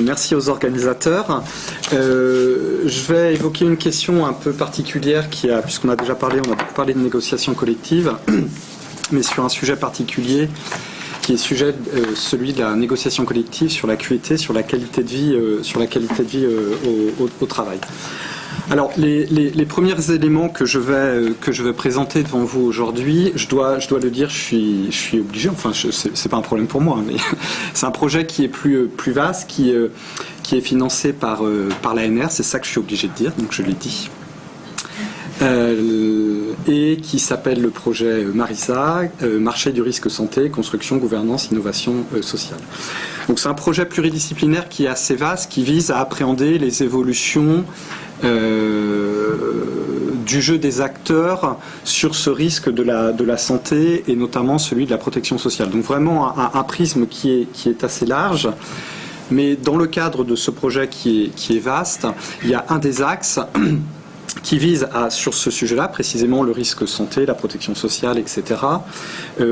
Merci aux organisateurs. Je vais évoquer une question un peu particulière puisqu'on a déjà parlé, on a beaucoup parlé de négociation collective, mais sur un sujet particulier qui est celui de la négociation collective sur la QET, sur la qualité de vie, au travail. Alors, les premiers éléments que je vais présenter devant vous aujourd'hui, je dois le dire, je suis obligé, enfin, c'est pas un problème pour moi, mais c'est un projet qui est plus vaste, qui est financé par l'ANR, c'est ça que je suis obligé de dire, donc je l'ai dit. Et qui s'appelle le projet Marisa, Marché du risque santé, construction, gouvernance, innovation sociale. Donc c'est un projet pluridisciplinaire qui est assez vaste, qui vise à appréhender les évolutions du jeu des acteurs sur ce risque de la santé et notamment celui de la protection sociale. Donc vraiment un prisme qui est assez large. Mais dans le cadre de ce projet qui est vaste, il y a un des axes qui vise sur ce sujet-là, précisément le risque santé, la protection sociale, etc.,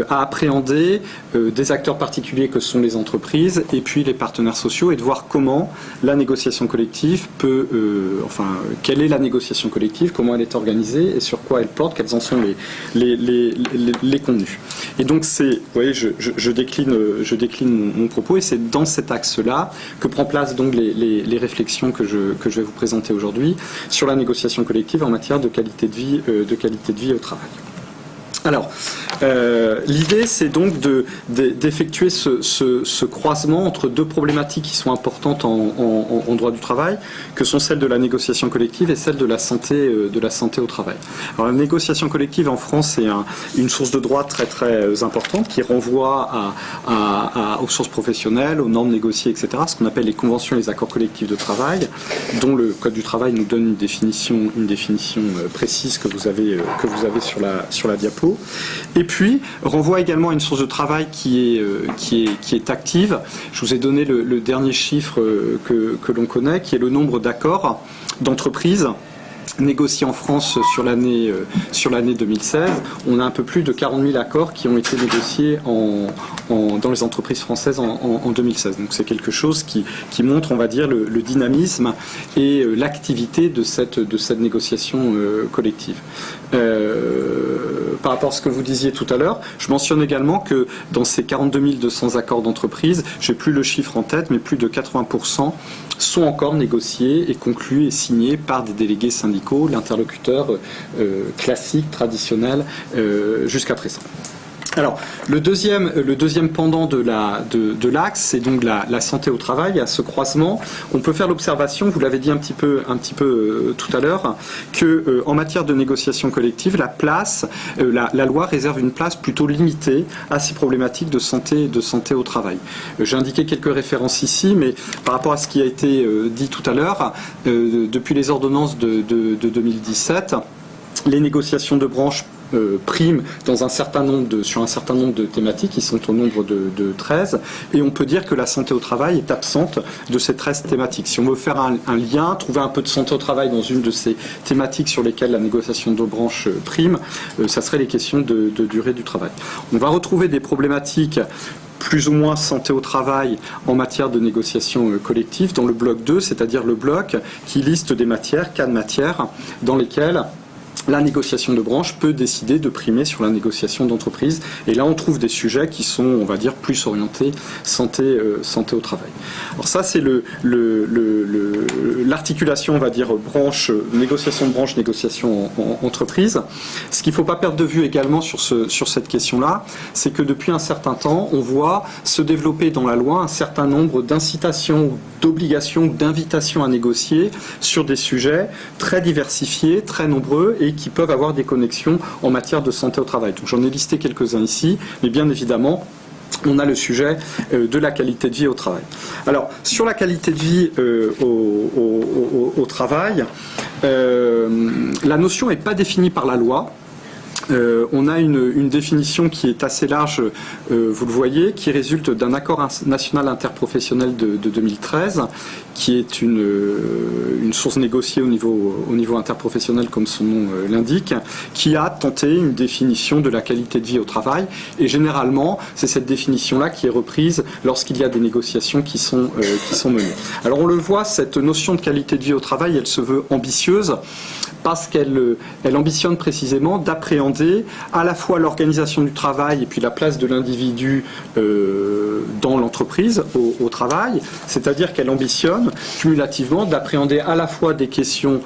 à appréhender des acteurs particuliers que sont les entreprises et puis les partenaires sociaux et de voir comment la négociation collective quelle est la négociation collective, comment elle est organisée et sur quoi elle porte, quels en sont les contenus. Et donc vous voyez, je décline mon propos et c'est dans cet axe-là que prend place donc les réflexions que je vais vous présenter aujourd'hui sur la négociation collective en matière de qualité de vie au travail. Alors, l'idée, c'est donc d'effectuer ce croisement entre deux problématiques qui sont importantes en droit du travail, que sont celles de la négociation collective et celle de la santé au travail. Alors, la négociation collective en France est une source de droit très très importante qui renvoie aux sources professionnelles, aux normes négociées, etc., ce qu'on appelle les conventions et les accords collectifs de travail, dont le Code du travail nous donne une définition précise que vous avez sur la diapo. Et puis, renvoie également à une source de travail qui est active. Je vous ai donné le dernier chiffre que l'on connaît, qui est le nombre d'accords d'entreprises négociés en France sur l'année 2016. On a un peu plus de 40 000 accords qui ont été négociés dans les entreprises françaises en 2016. Donc c'est quelque chose qui montre, on va dire, le dynamisme et l'activité de cette négociation collective. Par rapport à ce que vous disiez tout à l'heure, je mentionne également que dans ces 42 200 accords d'entreprise, j'ai plus le chiffre en tête, mais plus de 80% sont encore négociés et conclus et signés par des délégués syndicaux, l'interlocuteur classique, traditionnel, jusqu'à présent. Alors, le deuxième pendant de l'axe, c'est donc la santé au travail. À ce croisement, on peut faire l'observation, vous l'avez dit un petit peu tout à l'heure, que en matière de négociation collective, la loi réserve une place plutôt limitée à ces problématiques de santé au travail. J'ai indiqué quelques références ici, mais par rapport à ce qui a été dit tout à l'heure, depuis les ordonnances de 2017, les négociations de branche prime sur un certain nombre de thématiques, qui sont au nombre de 13, et on peut dire que la santé au travail est absente de ces 13 thématiques. Si on veut faire un lien, trouver un peu de santé au travail dans une de ces thématiques sur lesquelles la négociation de branche prime, ça serait les questions de durée du travail. On va retrouver des problématiques plus ou moins santé au travail en matière de négociation collective dans le bloc 2, c'est-à-dire le bloc qui liste des matières, 4 matières, dans lesquelles la négociation de branche peut décider de primer sur la négociation d'entreprise. Et là, on trouve des sujets qui sont, on va dire, plus orientés santé au travail. Alors ça, c'est l'articulation, on va dire, négociation de branche, négociation en entreprise. Ce qu'il ne faut pas perdre de vue également sur cette question-là, c'est que depuis un certain temps, on voit se développer dans la loi un certain nombre d'incitations, d'obligations, d'invitations à négocier sur des sujets très diversifiés, très nombreux et qui peuvent avoir des connexions en matière de santé au travail. Donc j'en ai listé quelques-uns ici, mais bien évidemment, on a le sujet de la qualité de vie au travail. Alors, sur la qualité de vie au travail, la notion n'est pas définie par la loi. on a une définition qui est assez large, vous le voyez, qui résulte d'un accord national interprofessionnel de 2013, qui est une source négociée au niveau interprofessionnel, comme son nom l'indique, qui a tenté une définition de la qualité de vie au travail. Et généralement, c'est cette définition-là qui est reprise lorsqu'il y a des négociations qui sont menées. Alors on le voit, cette notion de qualité de vie au travail, elle se veut ambitieuse, parce qu'elle ambitionne précisément d'appréhender à la fois l'organisation du travail et puis la place de l'individu dans l'entreprise, au travail, c'est-à-dire qu'elle ambitionne cumulativement d'appréhender à la fois des questions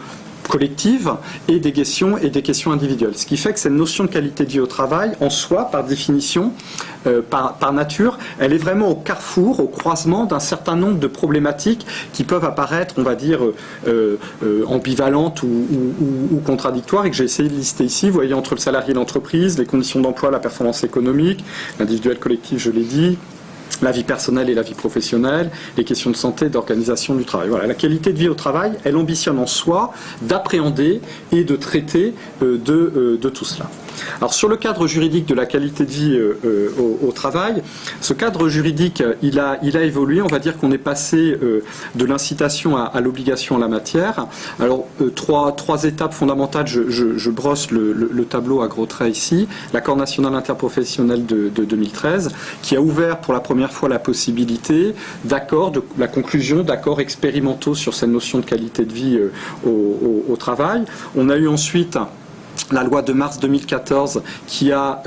collectives et des questions individuelles. Ce qui fait que cette notion de qualité de vie au travail, en soi, par définition, par nature, elle est vraiment au carrefour, au croisement d'un certain nombre de problématiques qui peuvent apparaître, on va dire, ambivalentes ou contradictoires, et que j'ai essayé de lister ici. Vous voyez, entre le salarié et l'entreprise, les conditions d'emploi, la performance économique, l'individuel collectif, je l'ai dit, la vie personnelle et la vie professionnelle, les questions de santé et d'organisation du travail. Voilà, la qualité de vie au travail, elle ambitionne en soi d'appréhender et de traiter de tout cela. Alors sur le cadre juridique de la qualité de vie au travail, ce cadre juridique, il a évolué. On va dire qu'on est passé de l'incitation à l'obligation en la matière. Alors trois étapes fondamentales, je brosse le tableau à gros traits ici. L'accord national interprofessionnel de 2013, qui a ouvert pour la première fois la possibilité la conclusion d'accords expérimentaux sur cette notion de qualité de vie au travail. On a eu ensuite la loi de mars 2014 qui a,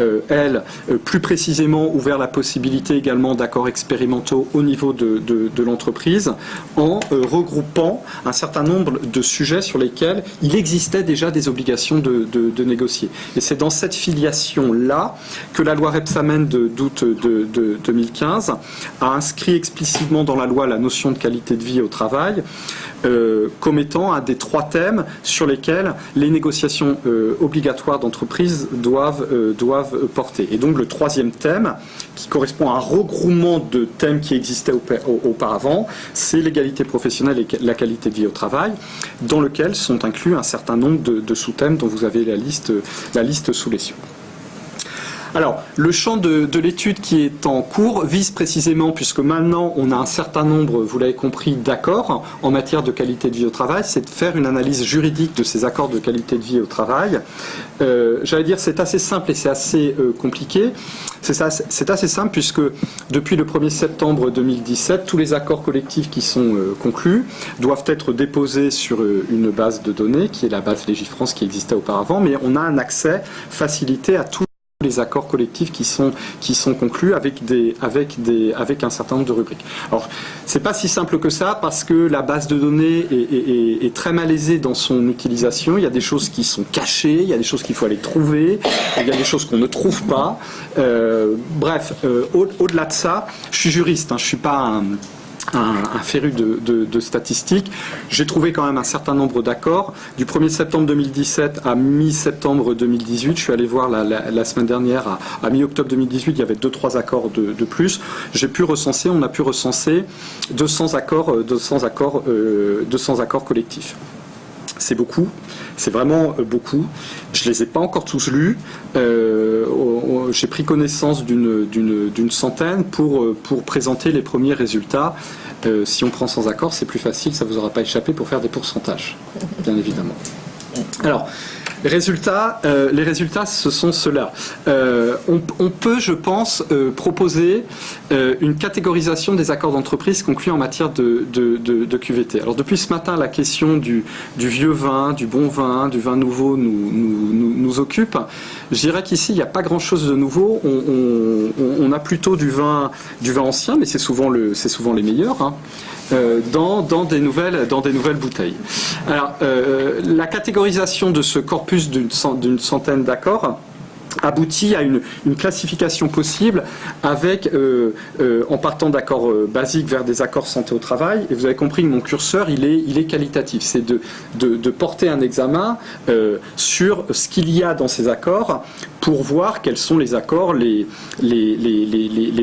plus précisément ouvert la possibilité également d'accords expérimentaux au niveau de l'entreprise, en regroupant un certain nombre de sujets sur lesquels il existait déjà des obligations de négocier. Et c'est dans cette filiation-là que la loi Rebsamen d'août de 2015 a inscrit explicitement dans la loi la notion de qualité de vie au travail, comme étant un des trois thèmes sur lesquels les négociations obligatoires d'entreprise doivent porter. Et donc le troisième thème, qui correspond à un regroupement de thèmes qui existaient auparavant, c'est l'égalité professionnelle et la qualité de vie au travail, dans lequel sont inclus un certain nombre de sous-thèmes dont vous avez la liste sous les yeux. Alors, le champ de l'étude qui est en cours vise précisément, puisque maintenant on a un certain nombre, vous l'avez compris, d'accords en matière de qualité de vie au travail, c'est de faire une analyse juridique de ces accords de qualité de vie au travail. J'allais dire, c'est assez simple et c'est assez compliqué. C'est assez simple puisque depuis le 1er septembre 2017, tous les accords collectifs qui sont conclus doivent être déposés sur une base de données, qui est la base Légifrance qui existait auparavant, mais on a un accès facilité à tous les accords collectifs qui sont conclus avec un certain nombre de rubriques. Alors, c'est pas si simple que ça parce que la base de données est très malaisée dans son utilisation. Il y a des choses qui sont cachées, il y a des choses qu'il faut aller trouver, il y a des choses qu'on ne trouve pas. Bref, au-delà de ça, je suis juriste, je suis pas un féru de statistiques. J'ai trouvé quand même un certain nombre d'accords. Du 1er septembre 2017 à mi-septembre 2018, je suis allé voir la semaine dernière, à mi-octobre 2018, il y avait 2-3 accords de plus. On a pu recenser 200 accords collectifs. C'est beaucoup, c'est vraiment beaucoup. Je ne les ai pas encore tous lus. J'ai pris connaissance d'une centaine pour présenter les premiers résultats. Si on prend sans accord, c'est plus facile, ça ne vous aura pas échappé pour faire des pourcentages, bien évidemment. Alors, les résultats, ce sont ceux-là. On peut, je pense, proposer une catégorisation des accords d'entreprise conclus en matière de QVT. Alors depuis ce matin, la question du vieux vin, du bon vin, du vin nouveau nous occupe. Je dirais qu'ici, il n'y a pas grand-chose de nouveau. On a plutôt du vin ancien, mais c'est souvent les meilleurs. Dans des nouvelles bouteilles. Alors, la catégorisation de ce corpus d'une centaine d'accords aboutit à une classification possible avec, en partant d'accords basiques vers des accords santé au travail. Et vous avez compris que mon curseur, il est qualitatif. C'est de porter un examen sur ce qu'il y a dans ces accords pour voir quels sont les accords les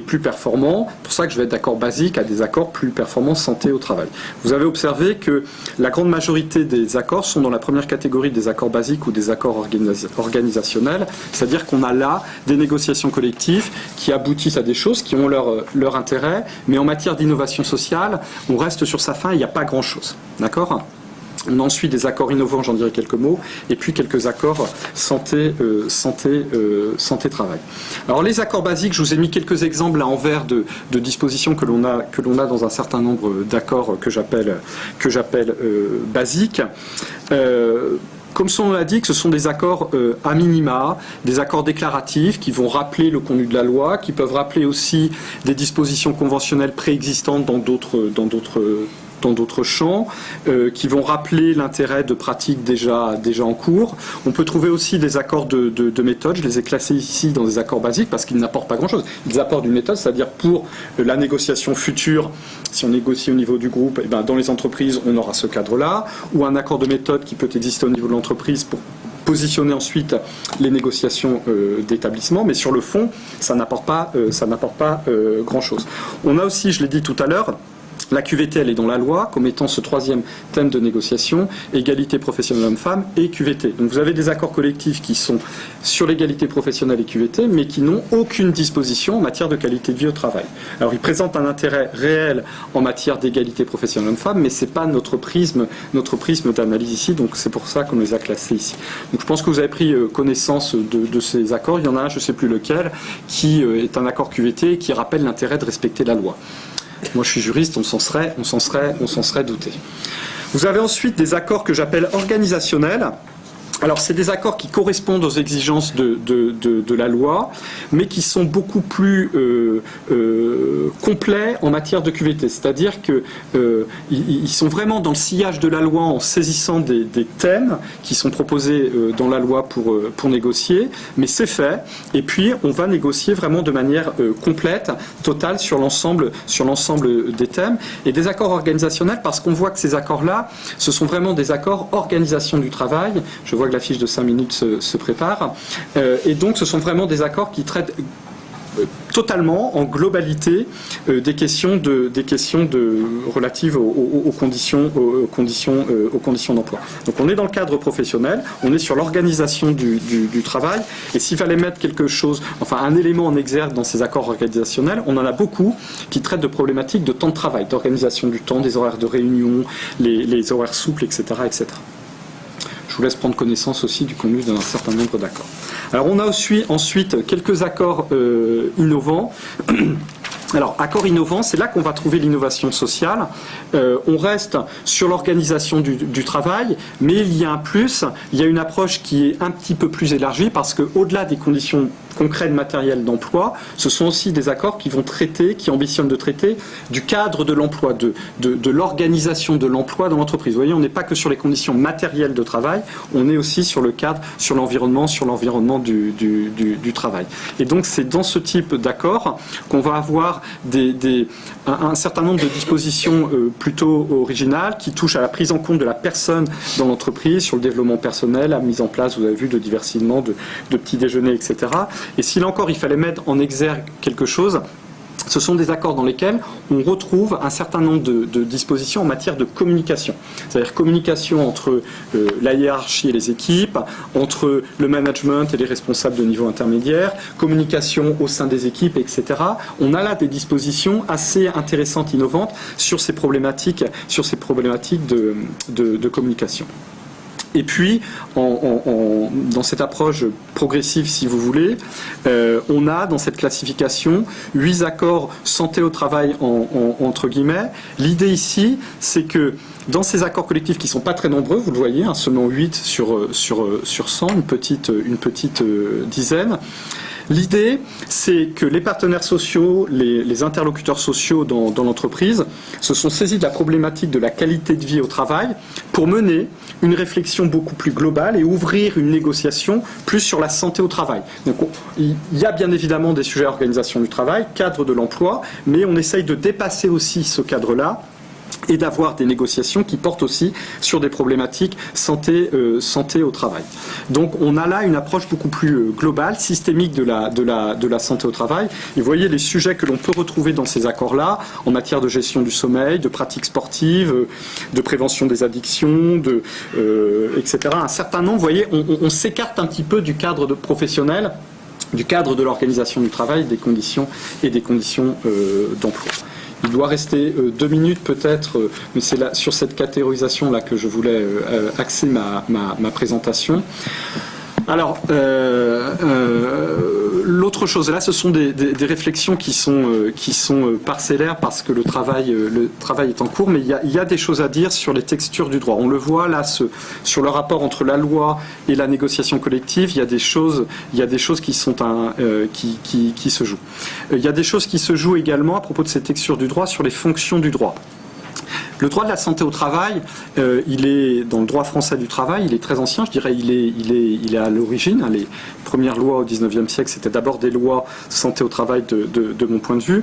plus performants. C'est pour ça que je vais être d'accords basiques à des accords plus performants santé au travail. Vous avez observé que la grande majorité des accords sont dans la première catégorie des accords basiques ou des accords organisationnels, c'est-à-dire qu'on a là des négociations collectives qui aboutissent à des choses qui ont leur intérêt, mais en matière d'innovation sociale, on reste sur sa fin, il n'y a pas grand-chose. D'accord ? On a ensuite des accords innovants, j'en dirai quelques mots, et puis quelques accords santé-travail. Alors les accords basiques, je vous ai mis quelques exemples là en vert de dispositions que l'on a dans un certain nombre d'accords que j'appelle basiques. Comme son nom l'indique, ce sont des accords à minima, des accords déclaratifs qui vont rappeler le contenu de la loi, qui peuvent rappeler aussi des dispositions conventionnelles préexistantes dans d'autres champs, qui vont rappeler l'intérêt de pratiques déjà en cours. On peut trouver aussi des accords de méthode. Je les ai classés ici dans des accords basiques parce qu'ils n'apportent pas grand-chose. Ils apportent une méthode, c'est-à-dire pour la négociation future, si on négocie au niveau du groupe, dans les entreprises, on aura ce cadre-là, ou un accord de méthode qui peut exister au niveau de l'entreprise pour positionner ensuite les négociations d'établissement, mais sur le fond, ça n'apporte pas grand-chose. On a aussi, je l'ai dit tout à l'heure, la QVT, elle est dans la loi, comme étant ce troisième thème de négociation, égalité professionnelle homme-femme et QVT. Donc vous avez des accords collectifs qui sont sur l'égalité professionnelle et QVT, mais qui n'ont aucune disposition en matière de qualité de vie au travail. Alors ils présentent un intérêt réel en matière d'égalité professionnelle homme-femme, mais ce n'est pas notre prisme d'analyse ici, donc c'est pour ça qu'on les a classés ici. Donc je pense que vous avez pris connaissance de ces accords. Il y en a un, je ne sais plus lequel, qui est un accord QVT et qui rappelle l'intérêt de respecter la loi. Moi, je suis juriste, on s'en serait douté. Vous avez ensuite des accords que j'appelle organisationnels. Alors, c'est des accords qui correspondent aux exigences de la loi, mais qui sont beaucoup plus complets en matière de QVT. C'est-à-dire qu'ils sont vraiment dans le sillage de la loi en saisissant des thèmes qui sont proposés dans la loi pour négocier, mais c'est fait. Et puis, on va négocier vraiment de manière complète, totale, sur l'ensemble des thèmes. Et des accords organisationnels, parce qu'on voit que ces accords-là, ce sont vraiment des accords organisation du travail. Je vois que la fiche de 5 minutes se prépare. Et donc, ce sont vraiment des accords qui traitent totalement, en globalité, des questions relatives aux conditions d'emploi. Donc, on est dans le cadre professionnel, on est sur l'organisation du travail, et s'il fallait mettre un élément en exergue dans ces accords organisationnels, on en a beaucoup qui traitent de problématiques de temps de travail, d'organisation du temps, des horaires de réunion, les horaires souples, etc., etc. Je vous laisse prendre connaissance aussi du contenu d'un certain nombre d'accords. Alors on a aussi ensuite quelques accords innovants. Alors, accord innovant, c'est là qu'on va trouver l'innovation sociale. On reste sur l'organisation du travail, mais il y a un plus, il y a une approche qui est un petit peu plus élargie parce qu'au-delà des conditions concrètes matérielles d'emploi, ce sont aussi des accords qui ambitionnent de traiter du cadre de l'emploi, de l'organisation de l'emploi dans l'entreprise. Vous voyez, on n'est pas que sur les conditions matérielles de travail, on est aussi sur le cadre, sur l'environnement du travail. Et donc, c'est dans ce type d'accord qu'on va avoir un certain nombre de dispositions plutôt originales qui touchent à la prise en compte de la personne dans l'entreprise, sur le développement personnel, la mise en place, vous avez vu, de divertissements, de petits déjeuners, etc. Et si là encore il fallait mettre en exergue quelque chose, ce sont des accords dans lesquels on retrouve un certain nombre de dispositions en matière de communication. C'est-à-dire communication entre la hiérarchie et les équipes, entre le management et les responsables de niveau intermédiaire, communication au sein des équipes, etc. On a là des dispositions assez intéressantes, innovantes sur ces problématiques de communication. Et puis, dans cette approche progressive, si vous voulez, on a dans cette classification 8 accords santé au travail entre guillemets. L'idée ici, c'est que dans ces accords collectifs qui ne sont pas très nombreux, vous le voyez, seulement 8 sur 100, une petite dizaine, l'idée, c'est que les partenaires sociaux, les interlocuteurs sociaux dans l'entreprise se sont saisis de la problématique de la qualité de vie au travail pour mener une réflexion beaucoup plus globale et ouvrir une négociation plus sur la santé au travail. Donc, il y a bien évidemment des sujets d'organisation du travail, cadre de l'emploi, mais on essaye de dépasser aussi ce cadre-là et d'avoir des négociations qui portent aussi sur des problématiques santé au travail. Donc on a là une approche beaucoup plus globale, systémique de la santé au travail. Et vous voyez les sujets que l'on peut retrouver dans ces accords-là, en matière de gestion du sommeil, de pratiques sportives, de prévention des addictions, etc. Un certain nombre, vous voyez, on s'écarte un petit peu du cadre professionnel, du cadre de l'organisation du travail, des conditions d'emploi. Il doit rester 2 minutes peut-être, mais c'est là, sur cette catégorisation-là que je voulais axer ma présentation. Alors, l'autre chose, là, ce sont des réflexions qui sont parcellaires parce que le travail est en cours, mais il y a des choses à dire sur les textures du droit. On le voit là, sur le rapport entre la loi et la négociation collective, il y a des choses qui sont qui se jouent. Il y a des choses qui se jouent également à propos de ces textures du droit sur les fonctions du droit. Le droit de la santé au travail, il est dans le droit français du travail, il est très ancien, je dirais, il est à l'origine. Les premières lois au XIXe siècle, c'était d'abord des lois santé au travail de mon point de vue.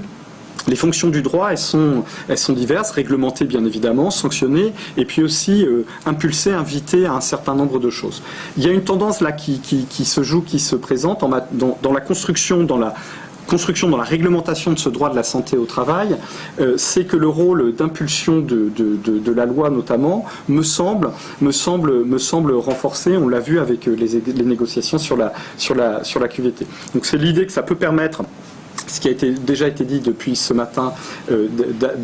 Les fonctions du droit, elles sont diverses, réglementées bien évidemment, sanctionnées, et puis aussi impulsées, invitées à un certain nombre de choses. Il y a une tendance là qui se joue, qui se présente dans la construction, dans la réglementation de ce droit de la santé au travail, c'est que le rôle d'impulsion de la loi notamment me semble renforcé. On l'a vu avec les négociations sur la QVT. Donc c'est l'idée que ça peut permettre, ce qui a déjà été dit depuis ce matin,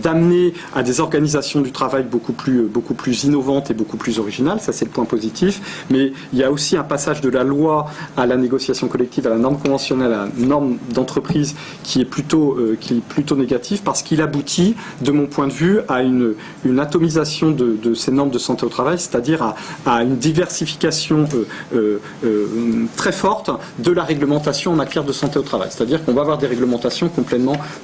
d'amener à des organisations du travail beaucoup plus innovantes et beaucoup plus originales. Ça, c'est le point positif. Mais il y a aussi un passage de la loi à la négociation collective, à la norme conventionnelle, à la norme d'entreprise qui est plutôt négatif parce qu'il aboutit, de mon point de vue, à une atomisation de ces normes de santé au travail, c'est-à-dire à une diversification très forte de la réglementation en matière de santé au travail. C'est-à-dire qu'on va avoir des réglementations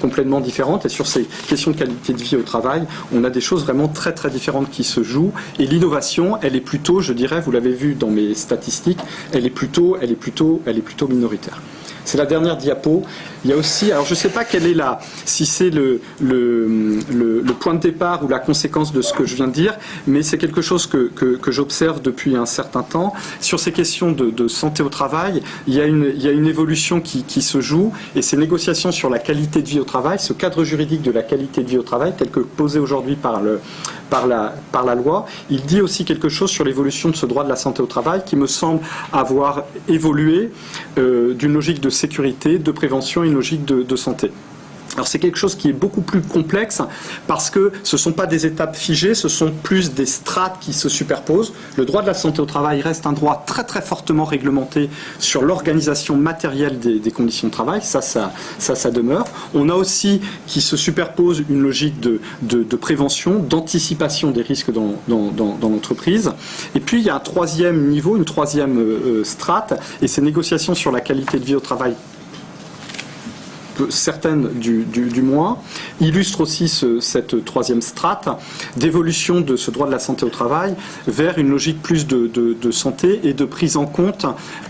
complètement différentes, et sur ces questions de qualité de vie au travail, on a des choses vraiment très très différentes qui se jouent, et l'innovation, elle est plutôt, je dirais, vous l'avez vu dans mes statistiques, elle est plutôt minoritaire. C'est la dernière diapo. Il y a aussi, alors je ne sais pas quelle est si c'est le point de départ ou la conséquence de ce que je viens de dire, mais c'est quelque chose que j'observe depuis un certain temps. Sur ces questions de santé au travail, il y a une évolution qui se joue, et ces négociations sur la qualité de vie au travail, ce cadre juridique de la qualité de vie au travail, tel que posé aujourd'hui par la loi, il dit aussi quelque chose sur l'évolution de ce droit de la santé au travail qui me semble avoir évolué d'une logique de sécurité, de prévention, une logique de santé. Alors c'est quelque chose qui est beaucoup plus complexe parce que ce ne sont pas des étapes figées, ce sont plus des strates qui se superposent. Le droit de la santé au travail reste un droit très très fortement réglementé sur l'organisation matérielle des conditions de travail, ça demeure. On a aussi qui se superpose une logique de prévention, d'anticipation des risques dans l'entreprise. Et puis il y a un troisième niveau, une troisième strate, et ces négociations sur la qualité de vie au travail, certaines du moins, illustrent aussi cette troisième strate d'évolution de ce droit de la santé au travail vers une logique plus de santé et de prise en compte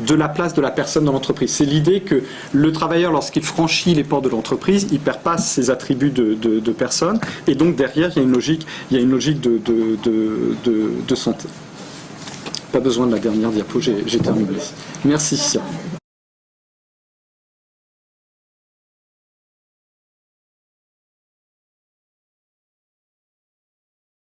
de la place de la personne dans l'entreprise. C'est l'idée que le travailleur, lorsqu'il franchit les portes de l'entreprise, il ne perd pas ses attributs de personne, et donc derrière, il y a une logique de santé. Pas besoin de la dernière diapo, j'ai terminé. Merci.